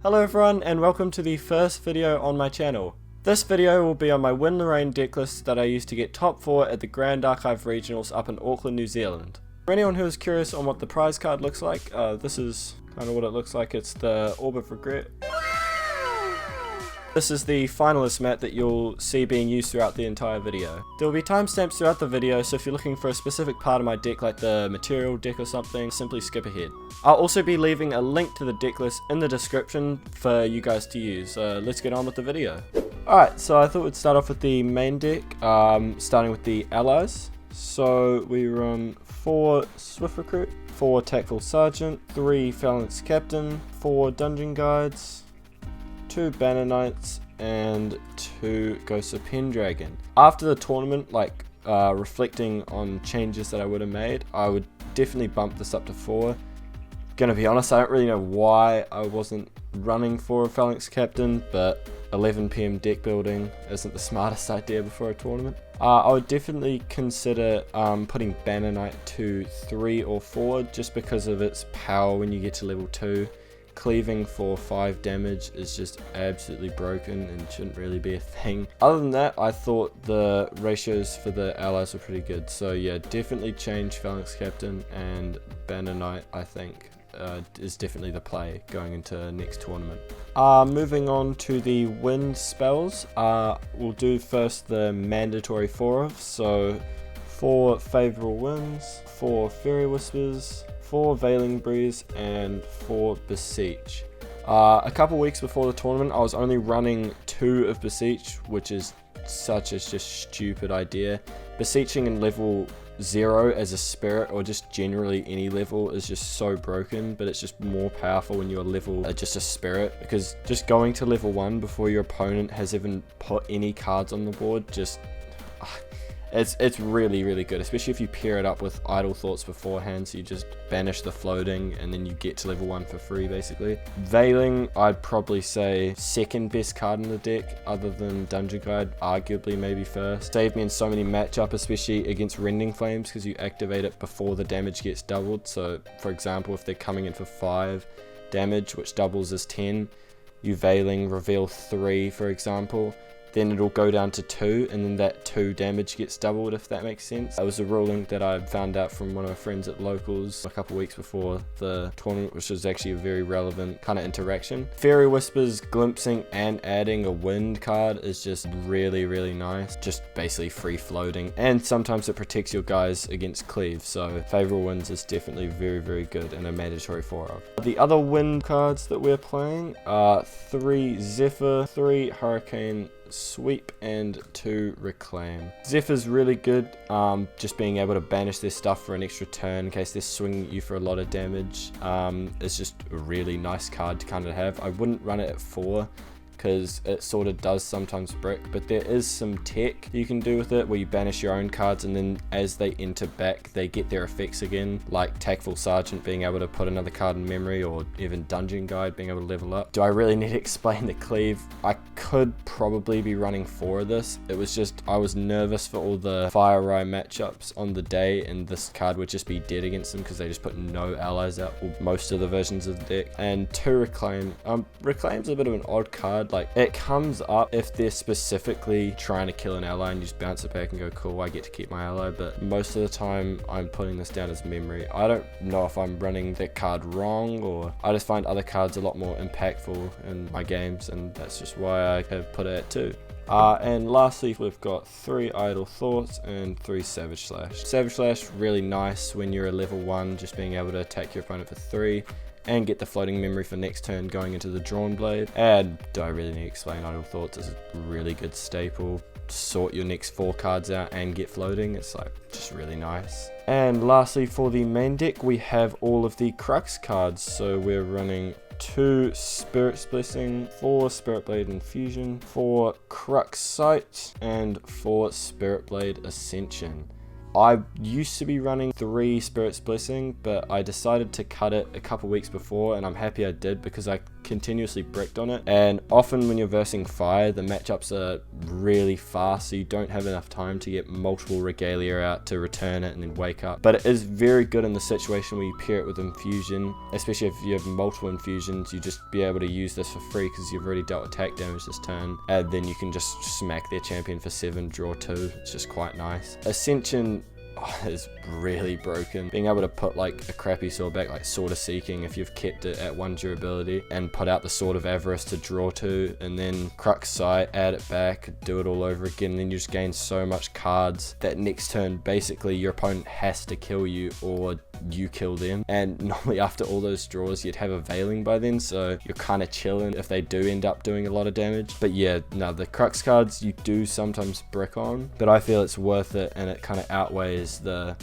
Hello everyone and welcome to the first video on my channel. This video will be on my Win Lorraine deck list that I used to get top 4 at the Grand Archive Regionals up in Auckland, New Zealand. For anyone who is curious on what the prize card looks like, this is kind of what it looks like. It's the Orb of Regret. This is the finalist mat that you'll see being used throughout the entire video. There will be timestamps throughout the video, so if you're looking for a specific part of my deck like the material deck or something, simply skip ahead. I'll also be leaving a link to the deck list in the description for you guys to use. Let's get on with the video. Alright, so I thought we'd start off with the main deck, starting with the allies. So we run 4 Swift Recruit, 4 Tactful Sergeant, 3 Phalanx Captain, 4 Dungeon Guides, 2 Banner Knights, and 2 Ghosts of Pendragon. After the tournament, reflecting on changes that I would have made, I would definitely bump this up to 4. Gonna be honest, I don't really know why I wasn't running for a Phalanx Captain, but 11 PM deck building isn't the smartest idea before a tournament. I would definitely consider putting Banner Knight to 3 or 4 just because of its power when you get to level 2. Cleaving for 5 damage is just absolutely broken and shouldn't really be a thing. Other than that, I thought the ratios for the allies were pretty good. So yeah, definitely change Phalanx Captain, and Banner Knight I think is definitely the play going into next tournament. Moving on to the wind spells, we'll do first the mandatory 4 of, so 4 Favourable Winds, 4 Fairy Whispers, 4 Veiling Breeze, and 4 Beseech. A couple weeks before the tournament, I was only running 2 of Beseech, which is such a just stupid idea. Beseeching in level 0 as a spirit, or just generally any level, is just so broken, but it's just more powerful when you're level just a spirit, because just going to level 1 before your opponent has even put any cards on the board, just it's really good, especially if you pair it up with Idle Thoughts beforehand, so you just banish the floating and then you get to level 1 for free basically. Veiling, I'd probably say second best card in the deck other than Dungeon Guide, arguably maybe first. Saved me in so many matchups, especially against Rending Flames, because you activate it before the damage gets doubled. So for example, if they're coming in for 5 damage, which doubles as 10, you Veiling, reveal 3 for example, then it'll go down to 2, and then that 2 damage gets doubled, if that makes sense. That was a ruling that I found out from one of my friends at Locals a couple weeks before the tournament, which was actually a very relevant kind of interaction. Fairy Whispers, glimpsing and adding a wind card is just really nice. Just basically free floating, and sometimes it protects your guys against cleave, so Favourable Winds is definitely very good and a mandatory 4 of. The other wind cards that we're playing are 3 Zephyr, 3 Hurricane, Sweep, and 2 Reclaim. Zephyr's really good, just being able to banish their stuff for an extra turn in case they're swinging at you for a lot of damage. It's just a really nice card to kind of have. I wouldn't run it at 4 because it sort of does sometimes brick, but there is some tech you can do with it where you banish your own cards, and then as they enter back they get their effects again, like Tactful Sergeant being able to put another card in memory, or even Dungeon Guide being able to level up. Do I really need to explain the cleave? I could probably be running 4 of this. It was just I was nervous for all the Fire Eye matchups on the day, and this card would just be dead against them because they just put no allies out, or most of the versions of the deck. And 2 Reclaim. Reclaim's a bit of an odd card. Like, it comes up if they're specifically trying to kill an ally and you just bounce it back and go, cool, I get to keep my ally, but most of the time I'm putting this down as memory. I don't know if I'm running that card wrong, or I just find other cards a lot more impactful in my games, and that's just why I have put it at 2. And lastly, we've got 3 Idle Thoughts and 3 Savage Slash. Savage Slash, really nice when you're a level 1, just being able to attack your opponent for 3 and get the floating memory for next turn going into the Drawn Blade. And do I really need to explain? Idle Thoughts is a really good staple. Sort your next 4 cards out and get floating. It's like just really nice. And lastly, for the main deck, we have all of the Crux cards. So we're running 2 Spirit's Blessing, 4 Spirit Blade Infusion, 4 Crux Sight, and 4 Spirit Blade Ascension. I used to be running 3 Spirit's Blessing, but I decided to cut it a couple weeks before, and I'm happy I did because I continuously bricked on it, and often when you're versing fire, the matchups are really fast, so you don't have enough time to get multiple regalia out to return it and then wake up. But it is very good in the situation where you pair it with infusion, especially if you have multiple infusions. You just be able to use this for free because you've already dealt attack damage this turn, and then you can just smack their champion for 7, draw 2. It's just quite nice. Ascension is really broken. Being able to put like a crappy sword back, like Sword of Seeking, if you've kept it at 1 durability, and put out the Sword of Avarice to draw 2, and then Crux Sight, add it back, do it all over again, and then you just gain so much cards that next turn basically your opponent has to kill you or you kill them. And normally after all those draws you'd have a Veiling by then, so you're kind of chilling if they do end up doing a lot of damage. But yeah, no, the Crux cards you do sometimes brick on, but I feel it's worth it, and it kind of outweighs the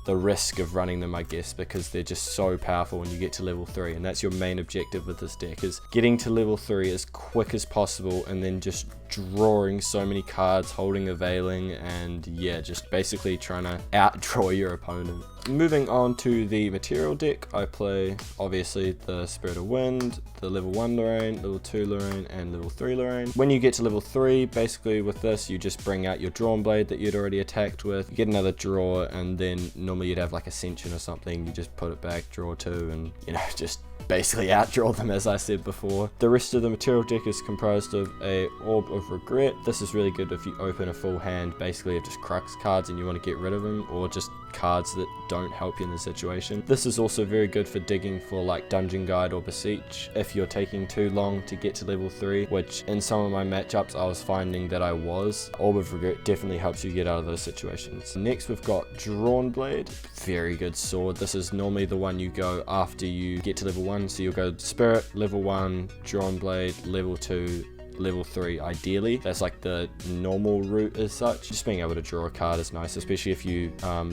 risk of running them, I guess, because they're just so powerful when you get to level 3, and that's your main objective with this deck, is getting to level 3 as quick as possible and then just drawing so many cards, holding a Veiling, and yeah, just basically trying to outdraw your opponent. Moving on to the material deck, I play obviously the Spirit of Wind, the level 1 Lorraine, level 2 Lorraine, and level 3 Lorraine. When you get to level 3, basically with this, you just bring out your Drawn Blade that you'd already attacked with, you get another draw, and then normally you'd have like Ascension or something, you just put it back, draw 2, and you know, just basically outdraw them, as I said before. The rest of the material deck is comprised of a Orb of Regret. This is really good if you open a full hand, basically of just Crux cards and you want to get rid of them, or just cards that don't help you in the situation. This is also very good for digging for like Dungeon Guide or Beseech if you're taking too long to get to level 3, which in some of my matchups I was finding that I was. Orb of Regret definitely helps you get out of those situations. Next we've got Drawn Blade. Very good sword. This is normally the one you go after you get to level 1, so you'll go Spirit, level 1, Drawn Blade, level 2, level 3 ideally. That's like the normal route as such. Just being able to draw a card is nice, especially if you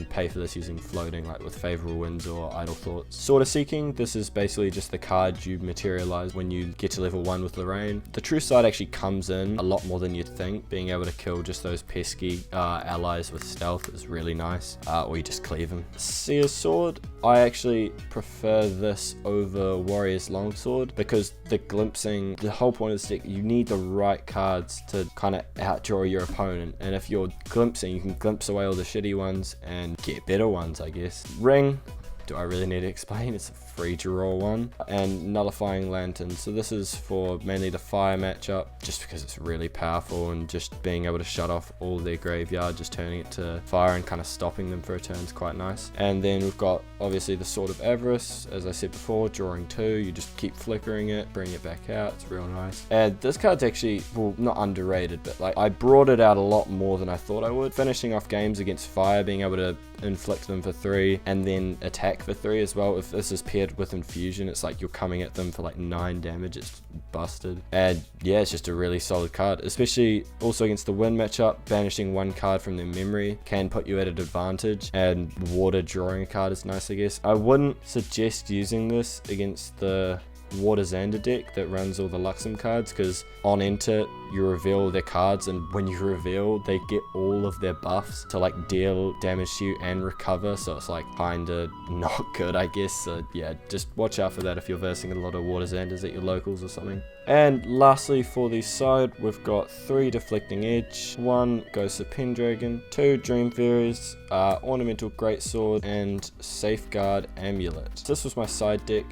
pay for this using floating, like with Favorable Winds or Idle Thoughts. Sword of Seeking, this is basically just the card you materialize when you get to level 1 with Lorraine. The True Sight actually comes in a lot more than you'd think. Being able to kill just those pesky allies with stealth is really nice, or you just cleave them. Seer's Sword, I actually prefer this over Warrior's Longsword because the glimpsing, the whole point of this deck, you need the right cards to kind of outdraw your opponent, and if you're glimpsing, you can glimpse away all the shitty ones and get better ones, I guess. Ring, do I really need to explain? It's a free draw one. And Nullifying Lantern, so this is for mainly the fire matchup, just because it's really powerful, and just being able to shut off all their graveyard, just turning it to fire and kind of stopping them for a turn is quite nice. And then we've got obviously the Sword of Avarice, as I said before, drawing 2, you just keep flickering it, bring it back out, it's real nice. And this card's actually, well, not underrated, but like I brought it out a lot more than I thought I would. Finishing off games against fire, being able to inflict them for 3 and then attack for 3 as well. If this is paired with infusion, it's like you're coming at them for like 9 damage. It's busted. And yeah, it's just a really solid card, especially also against the wind matchup. Banishing 1 card from their memory can put you at an advantage, and water drawing a card is nice, I guess. I wouldn't suggest using this against the Water Xander deck that runs all the Luxem cards, because on enter you reveal their cards, and when you reveal they get all of their buffs to like deal damage to you and recover, so it's like kinda not good, I guess. So yeah, just watch out for that if you're versing a lot of Water Xanders at your locals or something. And lastly, for the side, we've got 3 Deflecting Edge, 1 Ghost of Pendragon, 2 Dream Fairies, Ornamental Greatsword, and Safeguard Amulet. This was my side deck.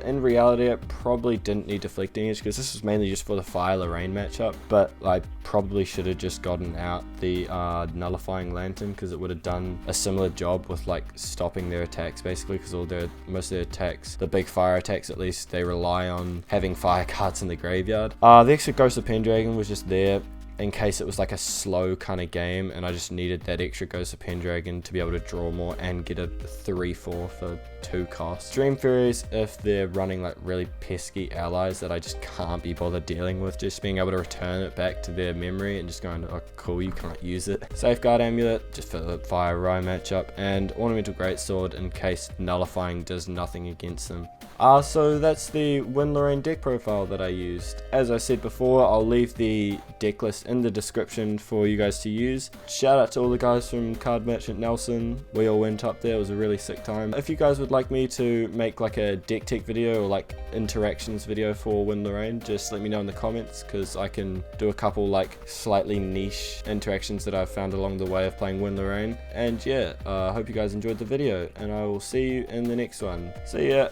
In reality, I probably didn't need Deflecting Edge because this was mainly just for the Fire Lorraine matchup, but I probably should have just gotten out the Nullifying Lantern, because it would have done a similar job with like stopping their attacks basically, because most of their attacks, the big fire attacks at least, they rely on having fire cards in the graveyard. The extra Ghost of Pendragon was just there in case it was like a slow kind of game and I just needed that extra Ghost of Pendragon to be able to draw more and get a 3/4 for 2 costs. Dream Fairies, if they're running like really pesky allies that I just can't be bothered dealing with, just being able to return it back to their memory and just going, oh cool, you can't use it. Safeguard Amulet, just for the Fire Rye matchup, and Ornamental Greatsword in case Nullifying does nothing against them. So that's the Win Lorraine deck profile that I used. As I said before, I'll leave the deck list in the description for you guys to use. Shout out to all the guys from Card Merchant Nelson. We all went up there, it was a really sick time. If you guys would like me to make like a deck tech video or like interactions video for Win Lorraine, just let me know in the comments, because I can do a couple like slightly niche interactions that I've found along the way of playing Win Lorraine. And yeah, I hope you guys enjoyed the video, and I will see you in the next one. See ya!